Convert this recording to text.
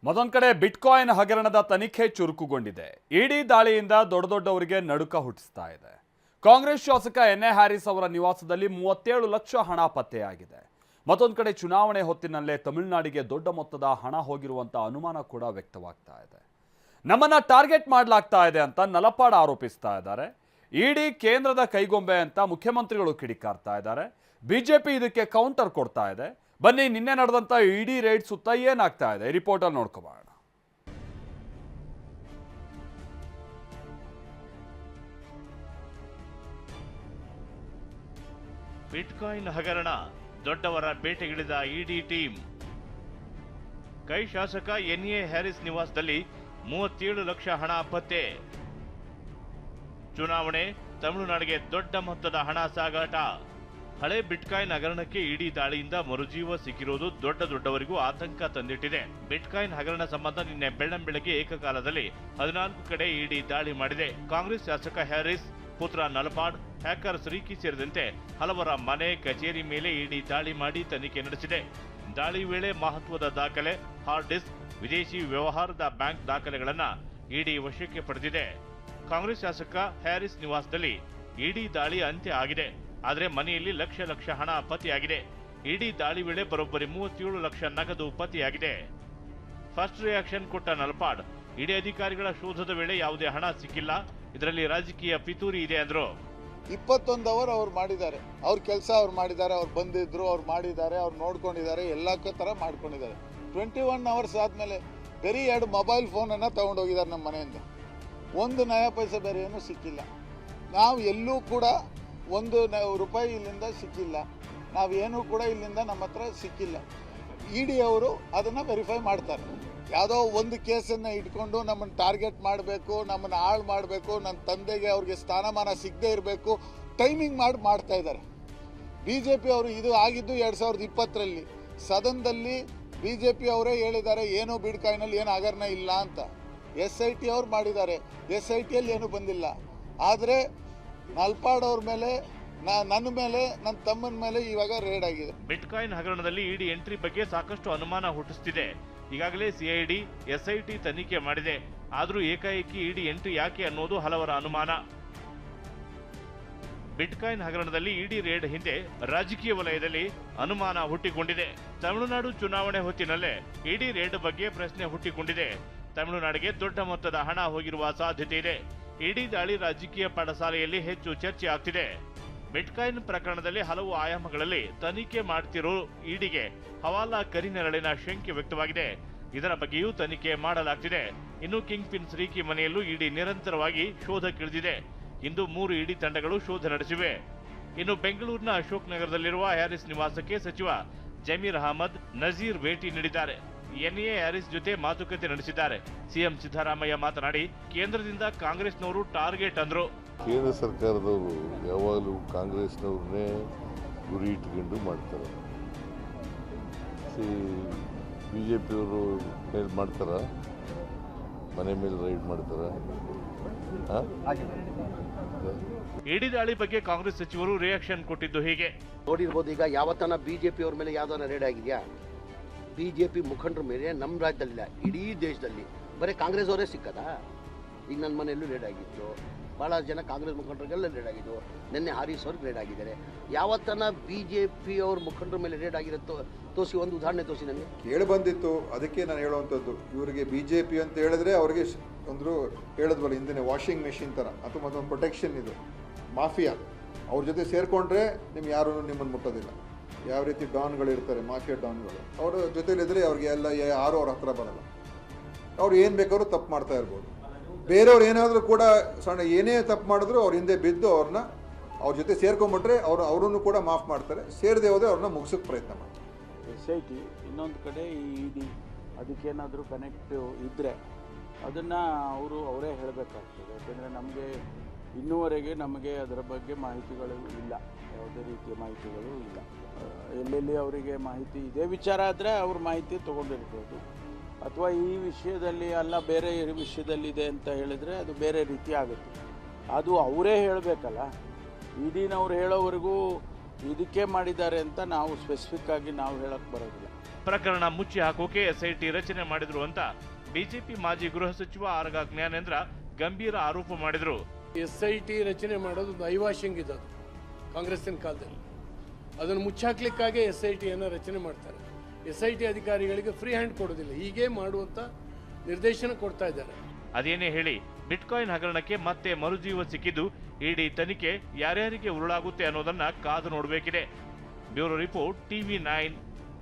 ಮತ್ತೊಂದು ಕಡೆ ಬಿಟ್ಕಾಯಿನ್ ಹಗರಣದ ತನಿಖೆ ಚುರುಕುಗೊಂಡಿದೆ. ಇಡಿ ದಾಳಿಯಿಂದ ದೊಡ್ಡವರಿಗೆ ನಡುಕ ಹುಟ್ಟಿಸ್ತಾ ಇದೆ. ಕಾಂಗ್ರೆಸ್ ಶಾಸಕ ಎನ್ ಎ ಹ್ಯಾರಿಸ್ ಅವರ ನಿವಾಸದಲ್ಲಿ 37 ಲಕ್ಷ ಹಣ ಪತ್ತೆಯಾಗಿದೆ. ಮತ್ತೊಂದು ಕಡೆ ಚುನಾವಣೆ ಹೊತ್ತಿನಲ್ಲೇ ತಮಿಳುನಾಡಿಗೆ ದೊಡ್ಡ ಮೊತ್ತದ ಹಣ ಹೋಗಿರುವಂತ ಅನುಮಾನ ಕೂಡ ವ್ಯಕ್ತವಾಗ್ತಾ ಇದೆ. ನಮ್ಮನ್ನ ಟಾರ್ಗೆಟ್ ಮಾಡಲಾಗ್ತಾ ಇದೆ ಅಂತ ನಲಪಾಡ್ ಆರೋಪಿಸ್ತಾ ಇದ್ದಾರೆ. ಇಡಿ ಕೇಂದ್ರದ ಕೈಗೊಂಬೆ ಅಂತ ಮುಖ್ಯಮಂತ್ರಿಗಳು ಕಿಡಿಕಾರ್ತಾ ಇದ್ದಾರೆ. ಬಿಜೆಪಿ ಇದಕ್ಕೆ ಕೌಂಟರ್ ಕೊಡ್ತಾ ಇದೆ. ಬನ್ನಿ, ನಿನ್ನೆ ನಡೆದಂತ ಇಡಿ ರೇಡ್ ಸುತ್ತ ಏನಾಗ್ತಾ ಇದೆ ರಿಪೋರ್ಟ್ ಅಲ್ಲಿ ನೋಡ್ಕೋಬೋಣ. ಬಿಟ್ಕಾಯಿನ್ ಹಗರಣ, ದೊಡ್ಡವರ ಬೇಟೆಗಿಳಿದ ಇಡಿ ಟೀಮ್. ಕೈ ಶಾಸಕ ಎನ್ ಎ ಹ್ಯಾರಿಸ್ ನಿವಾಸದಲ್ಲಿ 37 ಲಕ್ಷ ಹಣ ಪತ್ತೆ. ಚುನಾವಣೆ, ತಮಿಳುನಾಡಿಗೆ ದೊಡ್ಡ ಮೊತ್ತದ ಹಣ ಸಾಗಾಟ. ಹಳೆ ಬಿಟ್ಕಾಯಿನ್ ಹಗರಣಕ್ಕೆ ಇಡಿ ದಾಳಿಯಿಂದ ಮರುಜೀವ ಸಿಕ್ಕಿರುವುದು ದೊಡ್ಡವರಿಗೂ ಆತಂಕ ತಂದಿಟ್ಟಿದೆ. ಬಿಟ್ಕಾಯಿನ್ ಹಗರಣ ಸಂಬಂಧ ನಿನ್ನೆ ಬೆಳ್ಳಂಬೆಳಗ್ಗೆ ಏಕಕಾಲದಲ್ಲಿ 14 ಕಡೆ ಇಡಿ ದಾಳಿ ಮಾಡಿದೆ. ಕಾಂಗ್ರೆಸ್ ಶಾಸಕ ಹ್ಯಾರಿಸ್ ಪುತ್ರ ನಲಪಾಡ್, ಹ್ಯಾಕರ್ ಶ್ರೀಕಿ ಸೇರಿದಂತೆ ಹಲವರ ಮನೆ, ಕಚೇರಿ ಮೇಲೆ ಇಡಿ ದಾಳಿ ಮಾಡಿ ತನಿಖೆ ನಡೆಸಿದೆ. ದಾಳಿ ವೇಳೆ ಮಹತ್ವದ ದಾಖಲೆ, ಹಾರ್ಡ್ ಡಿಸ್ಕ್, ವಿದೇಶಿ ವ್ಯವಹಾರದ ಬ್ಯಾಂಕ್ ದಾಖಲೆಗಳನ್ನು ಇಡಿ ವಶಕ್ಕೆ ಪಡೆದಿದೆ. ಕಾಂಗ್ರೆಸ್ ಶಾಸಕ ಹ್ಯಾರಿಸ್ ನಿವಾಸದಲ್ಲಿ ಇಡಿ ದಾಳಿ ಅಂತ್ಯ ಆಗಿದೆ. ಆದರೆ ಮನೆಯಲ್ಲಿ ಲಕ್ಷ ಹಣ ಪತ್ತೆಯಾಗಿದೆ. ಇಡಿ ದಾಳಿ ವೇಳೆ ಬರೋಬ್ಬರಿ 37 ಲಕ್ಷ ನಗದು ಪತ್ತೆಯಾಗಿದೆ. ಫಸ್ಟ್ ರಿಯಾಕ್ಷನ್ ಕೊಟ್ಟ ನಲಪಾಡ್, ಇಡಿ ಅಧಿಕಾರಿಗಳ ಶೋಧದ ವೇಳೆ ಯಾವುದೇ ಹಣ ಸಿಕ್ಕಿಲ್ಲ, ಇದರಲ್ಲಿ ರಾಜಕೀಯ ಪಿತೂರಿ ಇದೆ ಅಂದ್ರು. 21 ಅವರ್ ಅವ್ರು ಮಾಡಿದ್ದಾರೆ, ಅವ್ರ ಕೆಲಸ ಅವ್ರು ಮಾಡಿದ್ದಾರೆ, ಅವ್ರು ಬಂದಿದ್ರು, ಅವ್ರು ಮಾಡಿದ್ದಾರೆ, ಅವ್ರು ನೋಡ್ಕೊಂಡಿದ್ದಾರೆ, ಎಲ್ಲ ತರ ಮಾಡ್ಕೊಂಡಿದ್ದಾರೆ. 21 ಅವರ್ಸ್ ಆದ್ಮೇಲೆ ಬರೀ 2 ಮೊಬೈಲ್ ಫೋನನ್ನು ತಗೊಂಡೋಗಿದ್ದಾರೆ ನಮ್ಮ ಮನೆಯಿಂದ. 1 ನಯ ಪೈಸೆ ಬೇರೆ ಏನೂ ಸಿಕ್ಕಿಲ್ಲ. ನಾವು ಎಲ್ಲೂ ಕೂಡ 1 ರೂಪಾಯಿ ಇಲ್ಲಿಂದ ಸಿಕ್ಕಿಲ್ಲ. ನಾವೇನೂ ಕೂಡ ಇಲ್ಲಿಂದ ನಮ್ಮ ಹತ್ರ ಸಿಕ್ಕಿಲ್ಲ. ಇಡಿ ಅವರು ಅದನ್ನು ವೆರಿಫೈ ಮಾಡ್ತಾರೆ. ಯಾವುದೋ ಒಂದು ಕೇಸನ್ನು ಇಟ್ಕೊಂಡು ನಮ್ಮನ್ನು ಟಾರ್ಗೆಟ್ ಮಾಡಬೇಕು, ನಮ್ಮನ್ನು ಹಾಳು ಮಾಡಬೇಕು, ನನ್ನ ತಂದೆಗೆ ಅವ್ರಿಗೆ ಸ್ಥಾನಮಾನ ಸಿಗದೆ ಇರಬೇಕು, ಟೈಮಿಂಗ್ ಮಾಡ್ತಾ ಇದ್ದಾರೆ. BJP ಅವರು ಇದು ಆಗಿದ್ದು 2020ರಲ್ಲಿ ಸದನದಲ್ಲಿ BJP ಅವರೇ ಹೇಳಿದ್ದಾರೆ ಏನೋ ಬಿಡ್ಕಾಯಿನಲ್ಲಿ ಏನು ಹಗರಣ ಇಲ್ಲ ಅಂತ. SIT ಅವ್ರು ಮಾಡಿದ್ದಾರೆ, SITಯಲ್ಲಿ ಏನೂ ಬಂದಿಲ್ಲ. ಆದರೆ ನಲ್ಪಾಡ್ ಅವ್ರ ಮೇಲೆ, ನನ್ನ ಮೇಲೆ, ನನ್ನ ತಮ್ಮನ ಮೇಲೆ ಇವಾಗ ರೇಡ್ ಆಗಿದೆ. ಬಿಟ್ಕಾಯಿನ್ ಹಗರಣದಲ್ಲಿ ಇಡಿ ಎಂಟ್ರಿ ಬಗ್ಗೆ ಸಾಕಷ್ಟು ಅನುಮಾನ ಹುಟ್ಟಿಸುತ್ತಿದೆ. ಈಗಾಗಲೇ CID, SIT ತನಿಖೆ ಮಾಡಿದೆ. ಆದರೂ ಏಕಾಏಕಿ ಇಡಿ ಎಂಟ್ರಿ ಯಾಕೆ ಅನ್ನೋದು ಹಲವರ ಅನುಮಾನ. ಬಿಟ್ಕಾಯಿನ್ ಹಗರಣದಲ್ಲಿ ಇಡಿ ರೇಡ್ ಹಿಂದೆ ರಾಜಕೀಯ ವಲಯದಲ್ಲಿ ಅನುಮಾನ ಹುಟ್ಟಿಕೊಂಡಿದೆ. ತಮಿಳುನಾಡು ಚುನಾವಣೆ ಹೊತ್ತಿನಲ್ಲೇ ಇಡಿ ರೇಡ್ ಬಗ್ಗೆ ಪ್ರಶ್ನೆ ಹುಟ್ಟಿಕೊಂಡಿದೆ. ತಮಿಳುನಾಡಿಗೆ ದೊಡ್ಡ ಮೊತ್ತದ ಹಣ ಹೋಗಿರುವ ಸಾಧ್ಯತೆ ಇದೆ. ಇಡಿ ದಾಳಿ ರಾಜಕೀಯ ಪಾಠಶಾಲೆಯಲ್ಲಿ ಹೆಚ್ಚು ಚರ್ಚೆ ಆಗ್ತಿದೆ. ಬಿಟ್ಕಾಯಿನ್ ಪ್ರಕರಣದಲ್ಲಿ ಹಲವು ಆಯಾಮಗಳಲ್ಲಿ ತನಿಖೆ ಮಾಡ್ತಿರೋ ಇಡಿಗೆ ಹವಾಲಾ ಕರಿನೆರಳಿನ ಶಂಕೆ ವ್ಯಕ್ತವಾಗಿದೆ. ಇದರ ಬಗ್ಗೆಯೂ ತನಿಖೆ ಮಾಡಲಾಗ್ತಿದೆ. ಇನ್ನು ಕಿಂಗ್ ಪಿನ್ ಶ್ರೀಕಿ ಮನೆಯಲ್ಲೂ ಇಡಿ ನಿರಂತರವಾಗಿ ಶೋಧಕ್ಕಿಳಿದಿದೆ. ಇಂದು 3 ಇಡಿ ತಂಡಗಳು ಶೋಧ ನಡೆಸಿವೆ. ಇನ್ನು ಬೆಂಗಳೂರಿನ ಅಶೋಕ್ ನಗರದಲ್ಲಿರುವ ಹ್ಯಾರಿಸ್ ನಿವಾಸಕ್ಕೆ ಸಚಿವ ಜಮೀರ್ ಅಹಮದ್ ನಜೀರ್ ಭೇಟಿ ನೀಡಿದ್ದಾರೆ. ಎನ್ ಎ ಹ್ಯಾರಿಸ್ ಜೊತೆ ಮಾತುಕತೆ ನಡೆಸಿದ್ದಾರೆ. ಸಿಎಂ ಸಿದ್ದರಾಮಯ್ಯ ಮಾತನಾಡಿ, ಕೇಂದ್ರದಿಂದ ಕಾಂಗ್ರೆಸ್ನವರು ಟಾರ್ಗೆಟ್ ಅಂದ್ರು. ಕೇಂದ್ರ ಸರ್ಕಾರದವರು ಯಾವಾಗಲೂ ಕಾಂಗ್ರೆಸ್ನವ್ರನ್ನೇ ಗುರಿ ಇಟ್ಕೊಂಡು ಮಾಡ್ತಾರೆ. BJP ಅವರು ಮೇಲೆ ಮಾಡ್ತಾರ, ಮನೆ ಮೇಲೆ ರೈಡ್ ಮಾಡ್ತಾರ. ಇಡಿ ದಾಳಿ ಬಗ್ಗೆ ಕಾಂಗ್ರೆಸ್ ಸಚಿವರು ರಿಯಾಕ್ಷನ್ ಕೊಟ್ಟಿದ್ದು ಹೀಗೆ. ನೋಡಿರ್ಬೋದು, ಈಗ ಯಾವತ್ತನ BJP ಅವ್ರ ಮೇಲೆ ಯಾವ್ದಾನ ರೇಡ್ ಆಗಿದೆಯಾ? BJP ಮುಖಂಡರ ಮೇಲೆ ನಮ್ಮ ರಾಜ್ಯದಲ್ಲಿಲ್ಲ, ಇಡೀ ದೇಶದಲ್ಲಿ ಬರೀ ಕಾಂಗ್ರೆಸ್ ಅವರೇ ಸಿಕ್ಕದಾ? ಈಗ ನನ್ನ ಮನೆಯಲ್ಲೂ ರೇಡ್ ಆಗಿತ್ತು, ಭಾಳ ಜನ ಕಾಂಗ್ರೆಸ್ ಮುಖಂಡರಿಗೆಲ್ಲ ರೇಡ್ ಆಗಿದ್ದು. ನಿನ್ನೆ ಹಾರಿಸ್ ಅವ್ರಿಗೆ ರೇಡ್ ಆಗಿದ್ದಾರೆ. ಯಾವತ್ತನ BJP ಅವ್ರ ಮುಖಂಡರ ಮೇಲೆ ರೇಡ್ ಆಗಿರುತ್ತೋ ತೋರಿಸಿ, ಒಂದು ಉದಾಹರಣೆ ತೋರಿಸಿ ನನಗೆ. ಕೇಳಿ ಬಂದಿತ್ತು, ಅದಕ್ಕೆ ನಾನು ಹೇಳುವಂಥದ್ದು, ಇವರಿಗೆ BJP ಅಂತ ಹೇಳಿದ್ರೆ ಅವ್ರಿಗೆ ಒಂದು ಹೇಳಿದ್ವಲ್ಲ ಹಿಂದಿನ ವಾಷಿಂಗ್ ಮೆಷಿನ್ ಥರ, ಅಥವಾ ಮತ್ತೊಂದು ಪ್ರೊಟೆಕ್ಷನ್. ಇದು ಮಾಫಿಯಾ, ಅವ್ರ ಜೊತೆ ಸೇರಿಕೊಂಡ್ರೆ ನಿಮ್ಗೆ ಯಾರೂ ನಿಮ್ಮನ್ನು ಮುಟ್ಟೋದಿಲ್ಲ. ಯಾವ ರೀತಿ ಡಾನ್ಗಳಿರ್ತಾರೆ, ಮಾಫಿಯಾ ಡಾನ್ಗಳು, ಅವ್ರ ಜೊತೆಲಿದ್ರೆ ಅವ್ರಿಗೆ ಎಲ್ಲ ಯಾರು ಅವ್ರ ಹತ್ರ ಬರಲ್ಲ. ಅವ್ರು ಏನು ಬೇಕಾದ್ರೂ ತಪ್ಪು ಮಾಡ್ತಾ ಇರ್ಬೋದು. ಬೇರೆಯವ್ರು ಏನಾದರೂ ಕೂಡ ಸಣ್ಣ ಏನೇ ತಪ್ಪು ಮಾಡಿದ್ರು ಅವ್ರ ಹಿಂದೆ ಬಿದ್ದು ಅವ್ರ ಜೊತೆ ಸೇರ್ಕೊಂಡ್ಬಿಟ್ರೆ ಅವರನ್ನು ಕೂಡ ಮಾಫ್ ಮಾಡ್ತಾರೆ. ಸೇರದೆ ಹೋದರೆ ಅವ್ರನ್ನ ಮುಗಿಸೋಕ್ಕೆ ಪ್ರಯತ್ನ ಮಾಡ್ತಾರೆ. SIT ಇನ್ನೊಂದು ಕಡೆ ಈ ಇಡಿ ಅದಕ್ಕೇನಾದರೂ ಕನೆಕ್ಟ್ ಇದ್ದರೆ ಅದನ್ನು ಅವರೇ ಹೇಳಬೇಕಾಗ್ತದೆ. ಯಾಕೆಂದರೆ ನಮಗೆ ಇನ್ನೂವರೆಗೆ ನಮಗೆ ಅದರ ಬಗ್ಗೆ ಮಾಹಿತಿಗಳು ಇಲ್ಲ, ಯಾವುದೇ ರೀತಿಯ ಮಾಹಿತಿಗಳು ಇಲ್ಲ. ಎಲ್ಲೆಲ್ಲಿ ಅವರಿಗೆ ಮಾಹಿತಿ ಇದೇ ವಿಚಾರ ಆದರೆ ಅವ್ರ ಮಾಹಿತಿ ತೊಗೊಂಡಿರ್ಬೋದು, ಅಥವಾ ಈ ವಿಷಯದಲ್ಲಿ ಅಲ್ಲ ಬೇರೆ ವಿಷಯದಲ್ಲಿದೆ ಅಂತ ಹೇಳಿದರೆ ಅದು ಬೇರೆ ರೀತಿ ಆಗುತ್ತೆ. ಅದು ಅವರೇ ಹೇಳಬೇಕಲ್ಲ. ಇಡಿನವ್ರು ಹೇಳೋವರೆಗೂ ಇದಕ್ಕೆ ಮಾಡಿದ್ದಾರೆ ಅಂತ ನಾವು ಸ್ಪೆಸಿಫಿಕ್ ಆಗಿ ನಾವು ಹೇಳಕ್ಕೆ ಬರೋದಿಲ್ಲ. ಪ್ರಕರಣ ಮುಚ್ಚಿ ಹಾಕೋಕೆ ಎಸ್ಐಟಿ ರಚನೆ ಮಾಡಿದ್ರು ಅಂತ ಬಿಜೆಪಿ ಮಾಜಿ ಗೃಹ ಸಚಿವ ಆರಗ ಜ್ಞಾನೇಂದ್ರ ಗಂಭೀರ ಆರೋಪ ಮಾಡಿದ್ರು. SIT ರಚನೆ ಮಾಡೋದು ಒಂದು ಐವಾಷಿಂಗ್ ಇದು ಕಾಂಗ್ರೆಸ್ಸಿನ ಕಾಲದಲ್ಲಿ. ಅದನ್ನು ಮುಚ್ಚಾಕ್ಲಿಕ್ಕಾಗಿ SITಯನ್ನು ರಚನೆ ಮಾಡ್ತಾರೆ. SIT ಅಧಿಕಾರಿಗಳಿಗೆ ಫ್ರೀ ಹ್ಯಾಂಡ್ ಕೊಡೋದಿಲ್ಲ, ಹೀಗೆ ಮಾಡುವಂತ ನಿರ್ದೇಶನ ಕೊಡ್ತಾ ಇದ್ದಾರೆ. ಅದೇನೇ ಹೇಳಿ ಬಿಟ್ಕಾಯಿನ್ ಹಗರಣಕ್ಕೆ ಮತ್ತೆ ಮರುಜೀವ ಸಿಕ್ಕಿದ್ದು ಇಡಿ ತನಿಖೆ ಯಾರ್ಯಾರಿಗೆ ಉರುಳಾಗುತ್ತೆ ಅನ್ನೋದನ್ನ ಕಾದು ನೋಡಬೇಕಿದೆ. Bureau report TV9